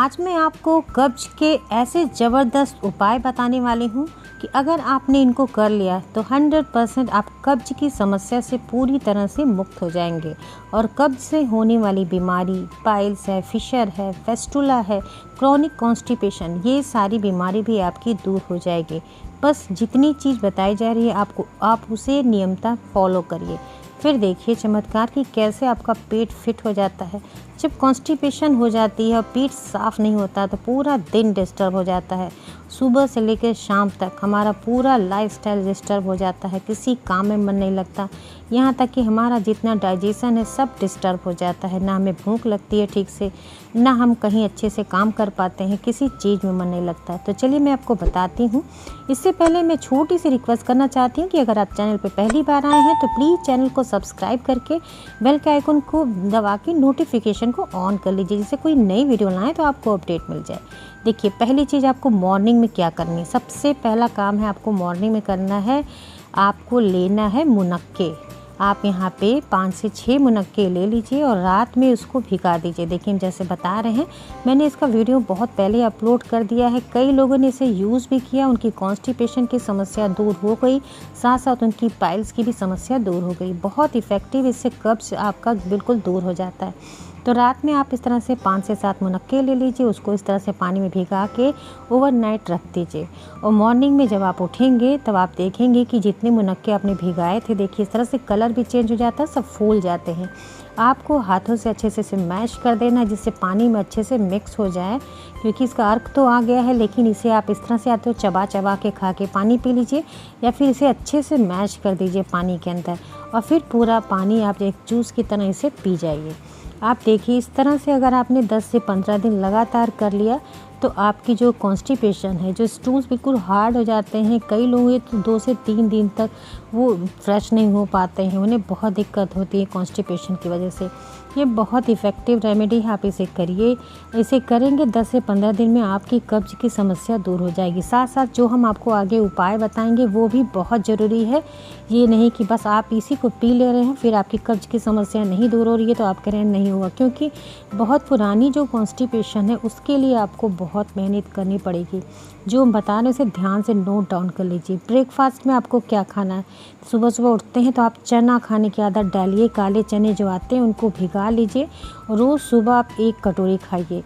आज मैं आपको कब्ज के ऐसे ज़बरदस्त उपाय बताने वाली हूँ कि अगर आपने इनको कर लिया तो 100% आप कब्ज की समस्या से पूरी तरह से मुक्त हो जाएंगे। और कब्ज से होने वाली बीमारी, पाइल्स है, फिशर है, फेस्टुला है, क्रॉनिक कॉन्स्टिपेशन, ये सारी बीमारी भी आपकी दूर हो जाएगी। बस जितनी चीज़ बताई जा रही है आपको, आप उसे नियमतः फॉलो करिए, फिर देखिए चमत्कार कि कैसे आपका पेट फिट हो जाता है। जब कॉन्स्टिपेशन हो जाती है और पेट साफ़ नहीं होता तो पूरा दिन डिस्टर्ब हो जाता है। सुबह से लेकर शाम तक हमारा पूरा लाइफस्टाइल डिस्टर्ब हो जाता है, किसी काम में मन नहीं लगता, यहाँ तक कि हमारा जितना डाइजेशन है सब डिस्टर्ब हो जाता है। ना हमें भूख लगती है ठीक से, ना हम कहीं अच्छे से काम कर पाते हैं, किसी चीज़ में मन नहीं लगता। तो चलिए मैं आपको बताती हूँ। इससे पहले मैं छोटी सी रिक्वेस्ट करना चाहती हूँ कि अगर आप चैनल पर पहली बार आए हैं तो प्लीज़ चैनल को सब्सक्राइब करके बेल के आइकन को दबा के नोटिफिकेशन को ऑन कर लीजिए, जिससे कोई नई वीडियो लाएँ तो आपको अपडेट मिल जाए। देखिए, पहली चीज़ आपको मॉर्निंग में क्या करनी है। सबसे पहला काम है आपको मॉर्निंग में करना है, आपको लेना है मुनक्के। आप यहाँ पे 5 से 6 मुनक्के ले लीजिए और रात में उसको भिगा दीजिए। देखिए जैसे बता रहे हैं, मैंने इसका वीडियो बहुत पहले अपलोड कर दिया है। कई लोगों ने इसे यूज़ भी किया, उनकी कॉन्स्टिपेशन की समस्या दूर हो गई, साथ साथ उनकी पाइल्स की भी समस्या दूर हो गई। बहुत इफ़ेक्टिव, इससे कब्ज़ आपका बिल्कुल दूर हो जाता है। तो रात में आप इस तरह से 5 से 7 मुनक्के ले लीजिए, उसको इस तरह से पानी में भिगा के ओवरनाइट रख दीजिए। और मॉर्निंग में जब आप उठेंगे तब आप देखेंगे कि जितने मुनक्के आपने भिगाए थे, देखिए इस तरह से कलर भी चेंज हो जाता है, सब फूल जाते हैं। आपको हाथों से अच्छे से इसे मैश कर देना है, जिससे पानी में अच्छे से मिक्स हो जाए, क्योंकि इसका अर्क तो आ गया है, लेकिन इसे आप इस तरह से या तो चबा चबा के खा के पानी पी लीजिए, या फिर इसे अच्छे से मैश कर दीजिए पानी के अंदर, और फिर पूरा पानी आप एक जूस की तरह इसे पी जाइए। आप देखिए इस तरह से अगर आपने 10 से 15 दिन लगातार कर लिया तो आपकी जो कॉन्स्टिपेशन है, जो स्टूल्स बिल्कुल हार्ड हो जाते हैं, कई लोग ये तो 2 से 3 दिन तक वो फ्रेश नहीं हो पाते हैं, उन्हें बहुत दिक्कत होती है कॉन्स्टिपेशन की वजह से। ये बहुत इफ़ेक्टिव रेमेडी है, आप इसे करिए। इसे करेंगे 10 से 15 दिन में आपकी कब्ज की समस्या दूर हो जाएगी। साथ साथ जो हम आपको आगे उपाय बताएंगे वो भी बहुत ज़रूरी है। ये नहीं कि बस आप इसी को पी ले रहे हैं फिर आपकी कब्ज की समस्या नहीं दूर हो रही है तो आप कह रहे हैं नहीं हुआ, क्योंकि बहुत पुरानी जो कॉन्स्टिपेशन है उसके लिए आपको बहुत मेहनत करनी पड़ेगी। जो हम बता रहे हैं उसे ध्यान से नोट डाउन कर लीजिए। ब्रेकफास्ट में आपको क्या खाना है, सुबह सुबह उठते हैं तो आप चना खाने की आदत डालिए। काले चने जो आते हैं उनको भिगा लीजिए, रोज़ सुबह आप 1 कटोरी खाइए।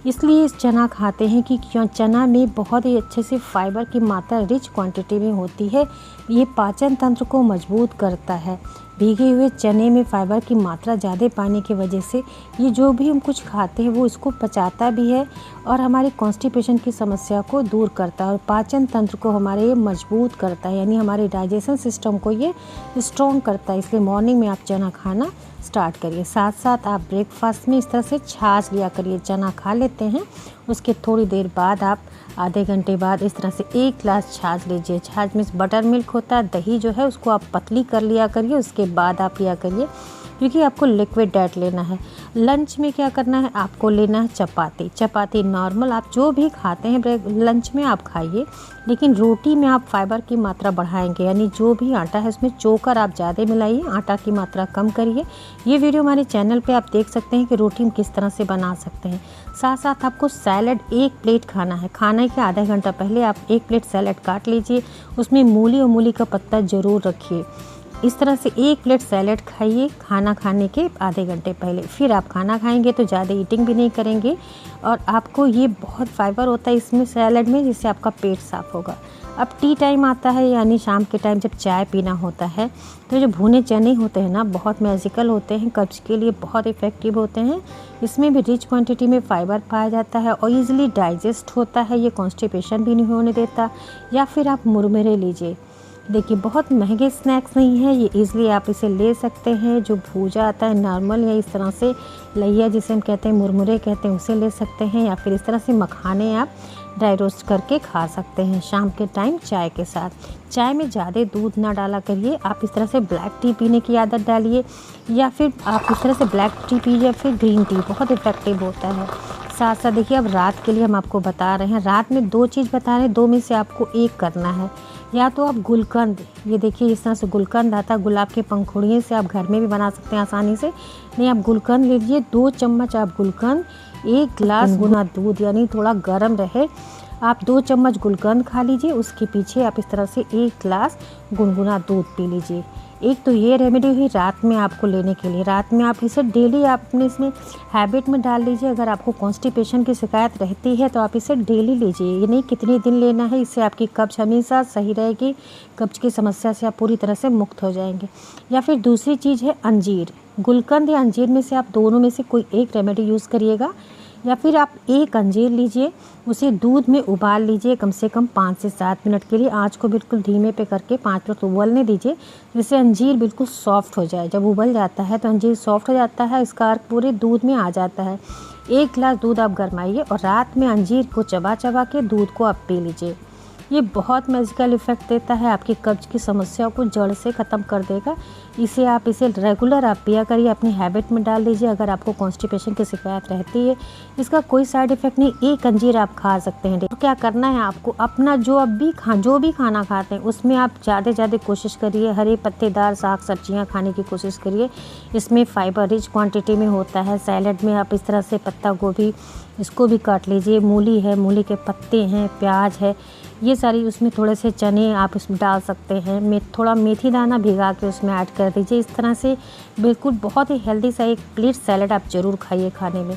इसलिए इस चना खाते हैं कि क्यों, चना में बहुत ही अच्छे से फाइबर की मात्रा रिच क्वांटिटी में होती है। ये पाचन तंत्र को मजबूत करता है। भीगे हुए चने में फाइबर की मात्रा ज़्यादा पाने की वजह से ये जो भी हम कुछ खाते हैं वो इसको पचाता भी है और हमारी कॉन्स्टिपेशन की समस्या को दूर करता है और पाचन तंत्र को हमारे ये मजबूत करता है, यानी हमारे डाइजेशन सिस्टम को ये स्ट्रॉन्ग करता है। इसलिए मॉर्निंग में आप चना खाना स्टार्ट करिए। साथ साथ आप ब्रेकफास्ट में इस तरह से छाछ लिया करिए। चना खा लेते हैं, उसके थोड़ी देर बाद आप आधे घंटे बाद इस तरह से 1 गिलास छाछ लीजिए। छाछ में बटर मिल्क होता है, दही जो है उसको आप पतली कर लिया करिए, उसके बाद आप लिया करिए, क्योंकि आपको लिक्विड डाइट लेना है। लंच में क्या करना है, आपको लेना है चपाती नॉर्मल आप जो भी खाते हैं लंच में आप खाइए, लेकिन रोटी में आप फाइबर की मात्रा बढ़ाएंगे, यानी जो भी आटा है उसमें चोकर आप ज़्यादा मिलाइए, आटा की मात्रा कम करिए। ये वीडियो हमारे चैनल पे आप देख सकते हैं कि रोटी हम किस तरह से बना सकते हैं। साथ साथ आपको सैलड 1 प्लेट खाना है। खाने के आधा घंटा पहले आप 1 प्लेट सैलड काट लीजिए, उसमें मूली और मूली का पत्ता ज़रूर रखिए। इस तरह से 1 प्लेट सैलड खाइए खाना खाने के आधे घंटे पहले। फिर आप खाना खाएंगे तो ज़्यादा ईटिंग भी नहीं करेंगे और आपको ये बहुत फाइबर होता है इसमें सैलड में, जिससे आपका पेट साफ़ होगा। अब टी टाइम आता है, यानी शाम के टाइम जब चाय पीना होता है, तो जो भुने चने होते हैं ना, बहुत मैजिकल होते हैं, कब्ज़ के लिए बहुत इफ़ेक्टिव होते हैं। इसमें भी रिच क्वांटिटी में फ़ाइबर पाया जाता है और ईज़िली डाइजेस्ट होता है, ये कॉन्स्टिपेशन भी नहीं होने देता। या फिर आप मुरमुरे लीजिए। देखिए बहुत महंगे स्नैक्स नहीं है ये, इज़िली आप इसे ले सकते हैं। जो भूजा आता है नॉर्मल, या इस तरह से लैया जिसे हम कहते हैं, मुरमुरे कहते हैं, उसे ले सकते हैं, या फिर इस तरह से मखाने आप ड्राई रोस्ट करके खा सकते हैं शाम के टाइम चाय के साथ। चाय में ज़्यादा दूध ना डाला करिए, आप इस तरह से ब्लैक टी पीने की आदत डालिए, या फिर आप इस तरह से ब्लैक टी पीजिए, या फिर ग्रीन टी, बहुत इफ़ेक्टिव होता है। साथ साथ देखिए अब रात के लिए हम आपको बता रहे हैं, रात में 2 चीज़ बता रहे हैं, 2 में से आपको 1 करना है। या तो आप गुलकंद, ये देखिए इस तरह से गुलकंद आता है, गुलाब के पंखुड़ियों से आप घर में भी बना सकते हैं आसानी से। नहीं, आप गुलकंद लीजिए, 2 चम्मच आप गुलकंद 1 गिलास गुनगुना दूध, यानी थोड़ा गर्म रहे, आप 2 चम्मच गुलकंद खा लीजिए। उसके पीछे आप इस तरह से 1 गिलास गुनगुना दूध पी लीजिए। एक तो ये रेमेडी हुई रात में आपको लेने के लिए। रात में आप इसे डेली आपने इसमें हैबिट में डाल लीजिए। अगर आपको कॉन्स्टिपेशन की शिकायत रहती है तो आप इसे डेली लीजिए। ये नहीं कितने दिन लेना है, इससे आपकी कब्ज हमेशा सही रहेगी। कब्ज की समस्या से आप पूरी तरह से मुक्त हो जाएंगे। या फिर दूसरी चीज़ है अंजीर। गुलकंद या अंजीर में से आप दोनों में से कोई एक रेमेडी यूज़ करिएगा। या फिर आप एक अंजीर लीजिए, उसे दूध में उबाल लीजिए कम से कम 5 से 7 मिनट के लिए। आँच को बिल्कुल धीमे पे करके 5 मिनट उबलने दीजिए, जिससे अंजीर बिल्कुल सॉफ्ट हो जाए। जब उबल जाता है तो अंजीर सॉफ्ट हो जाता है, इसका अर्क पूरे दूध में आ जाता है। 1 गिलास दूध आप गरमाइए और रात में अंजीर को चबा चबा के दूध को आप पी लीजिए। ये बहुत मैजिकल इफ़ेक्ट देता है, आपकी कब्ज की समस्या को जड़ से ख़त्म कर देगा। इसे रेगुलर आप पिया करिए, अपनी हैबिट में डाल लीजिए। अगर आपको कॉन्स्टिपेशन की शिकायत रहती है, इसका कोई साइड इफ़ेक्ट नहीं, एक अंजीर आप खा सकते हैं। तो क्या करना है आपको, अपना जो भी खाना खाते हैं उसमें आप ज़्यादा कोशिश करिए, हरे पत्तेदार साग सब्जियाँ खाने की कोशिश करिए। इसमें फाइबर रिच क्वांटिटी में होता है। सैलड में आप इस तरह से पत्ता गोभी इसको भी काट लीजिए, मूली है, मूली के पत्ते हैं, प्याज है, ये सारी, उसमें थोड़े से चने आप इसमें डाल सकते हैं। थोड़ा मेथी दाना भिगा के उसमें ऐड कर दीजिए। इस तरह से बिल्कुल बहुत ही हेल्दी सा एक प्लेट सैलड आप ज़रूर खाइए खाने में।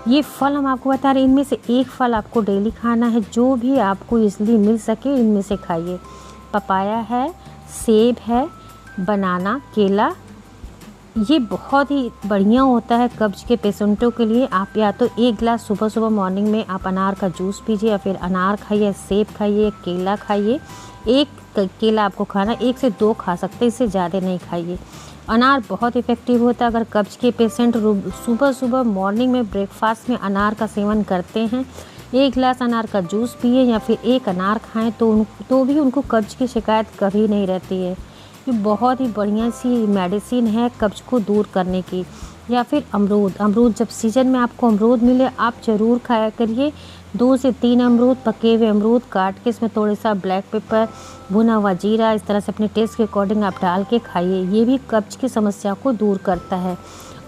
ये फल हम आपको बता रहे हैं, इनमें से एक फल आपको डेली खाना है, जो भी आपको ईज़िली मिल सके इनमें से खाइए। पपाया है, सेब है, बनाना, केला, ये बहुत ही बढ़िया होता है कब्ज़ के पेशेंटों के लिए। आप या तो 1 गिलास सुबह मॉर्निंग में आप अनार का जूस पीजिए, या फिर अनार खाइए, सेब खाइए, केला खाइए। एक केला आपको खाना, 1 से 2 खा सकते हैं, इससे ज़्यादा नहीं खाइए। अनार बहुत इफ़ेक्टिव होता है। अगर कब्ज़ के पेशेंट सुबह मॉर्निंग में ब्रेकफास्ट में अनार का सेवन करते हैं, 1 गिलास अनार का जूस पिए या फिर 1 अनार खाएँ तो भी उनको कब्ज़ की शिकायत कभी नहीं रहती है। ये बहुत ही बढ़िया सी मेडिसिन है कब्ज़ को दूर करने की। या फिर अमरूद जब सीज़न में आपको अमरूद मिले आप ज़रूर खाया करिए। 2 से 3 अमरूद, पके हुए अमरूद काट के इसमें थोड़ा सा ब्लैक पेपर, भुना हुआ जीरा, इस तरह से अपने टेस्ट के अकॉर्डिंग आप डाल के खाइए। ये भी कब्ज़ की समस्या को दूर करता है।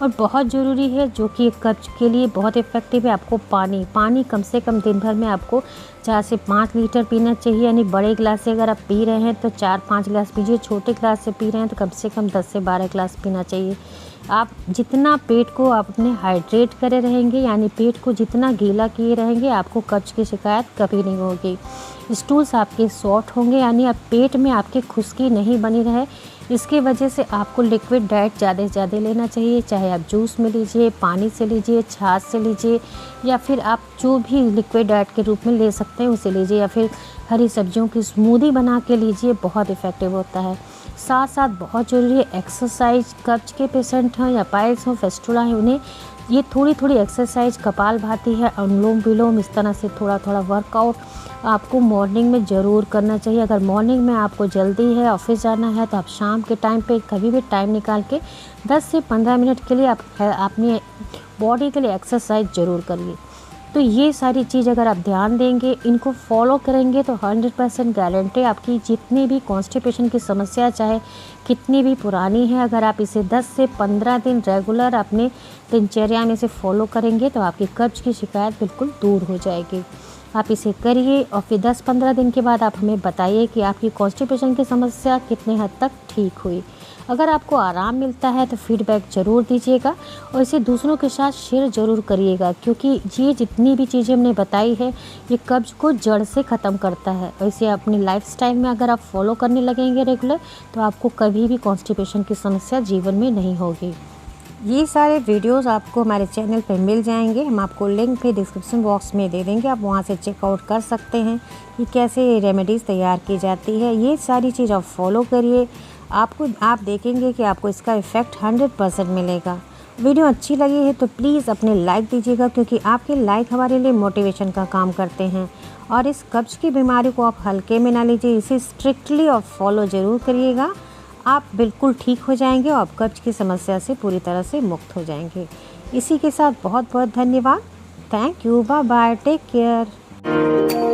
और बहुत ज़रूरी है, जो कि कब्ज़ के लिए बहुत इफ़ेक्टिव है, आपको पानी कम से कम दिन भर में आपको 4 से 5 लीटर पीना चाहिए। यानी बड़े गिलास से अगर आप पी रहे हैं तो 4-5 गिलास पीजिए, छोटे गिलास से पी रहे हैं तो कम से कम 10 से 12 गिलास पीना चाहिए। आप जितना पेट को आप अपने हाइड्रेट करे रहेंगे, यानी पेट को जितना गीला किए रहेंगे, आपको कब्ज़ की शिकायत कभी नहीं होगी। स्टूल्स आपके सॉफ्ट होंगे, यानी आप पेट में आपके खुश्की नहीं बनी रहे। इसकी वजह से आपको लिक्विड डाइट ज़्यादा से ज़्यादा लेना चाहिए, चाहे आप जूस में लीजिए, पानी से लीजिए, छाछ से लीजिए, या फिर आप जो भी लिक्विड डाइट के रूप में ले सकते हैं उसे लीजिए, या फिर हरी सब्जियों की स्मूदी बना के लीजिए, बहुत इफ़ेक्टिव होता है। साथ साथ बहुत ज़रूरी है एक्सरसाइज। कब्ज़ के पेशेंट हैं या पाइल्स हों, फेस्टुला है, उन्हें ये थोड़ी एक्सरसाइज, कपालभाति है, अनुलोम विलोम, इस तरह से थोड़ा वर्कआउट आपको मॉर्निंग में ज़रूर करना चाहिए। अगर मॉर्निंग में आपको जल्दी है, ऑफिस जाना है, तो आप शाम के टाइम पे कभी भी टाइम निकाल के 10 से 15 मिनट के लिए आप अपनी बॉडी के लिए एक्सरसाइज ज़रूर करिए। तो ये सारी चीज़ अगर आप ध्यान देंगे, इनको फॉलो करेंगे, तो 100% गारंटी आपकी जितनी भी कॉन्स्टिपेशन की समस्या चाहे कितनी भी पुरानी है, अगर आप इसे 10 से 15 दिन रेगुलर अपने दिनचर्या में से फॉलो करेंगे तो आपकी कब्ज़ की शिकायत बिल्कुल दूर हो जाएगी। आप इसे करिए और फिर 10-15 दिन के बाद आप हमें बताइए कि आपकी कॉन्स्टिपेशन की समस्या कितने हद तक ठीक हुई। अगर आपको आराम मिलता है तो फीडबैक ज़रूर दीजिएगा और इसे दूसरों के साथ शेयर ज़रूर करिएगा, क्योंकि ये जितनी भी चीज़ें हमने बताई है ये कब्ज़ को जड़ से ख़त्म करता है। और इसे अपनी लाइफस्टाइल में अगर आप फॉलो करने लगेंगे रेगुलर, तो आपको कभी भी कॉन्स्टिपेशन की समस्या जीवन में नहीं होगी। ये सारे वीडियोस आपको हमारे चैनल पे मिल जाएंगे, हम आपको लिंक भी डिस्क्रिप्शन बॉक्स में दे देंगे, आप वहाँ से चेकआउट कर सकते हैं कि कैसे रेमेडीज़ तैयार की जाती है। ये सारी चीज़ आप फॉलो करिए, आप देखेंगे कि आपको इसका इफ़ेक्ट 100% मिलेगा। वीडियो अच्छी लगी है तो प्लीज़ अपने लाइक दीजिएगा, क्योंकि आपके लाइक हमारे लिए मोटिवेशन का काम करते हैं। और इस कब्ज़ की बीमारी को आप हल्के में ना लीजिए, इसे स्ट्रिक्टली और फॉलो ज़रूर करिएगा। आप बिल्कुल ठीक हो जाएंगे और आप कब्ज़ की समस्या से पूरी तरह से मुक्त हो जाएंगे। इसी के साथ बहुत बहुत धन्यवाद। Thank you, bye bye, take care.